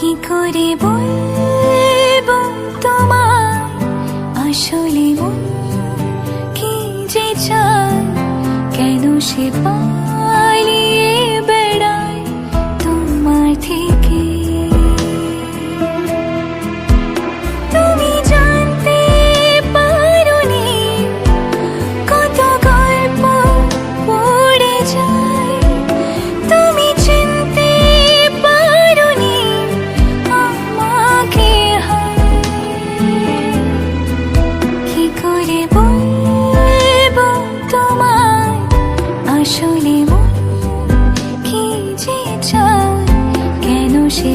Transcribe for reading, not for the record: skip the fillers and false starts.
কি করে বলবো তোমায় আসলে মন কি যে চায়, কেন সে পালিয়ে বেড়ায় তোমার থেকে। তুমি জানতে পারোনি কত গল্প পড়ে যায়, তুমি চিনতে পারোনি আমাকে। কি করে বলবো তোমায় আসলে মন কি যে চায়, কেন সে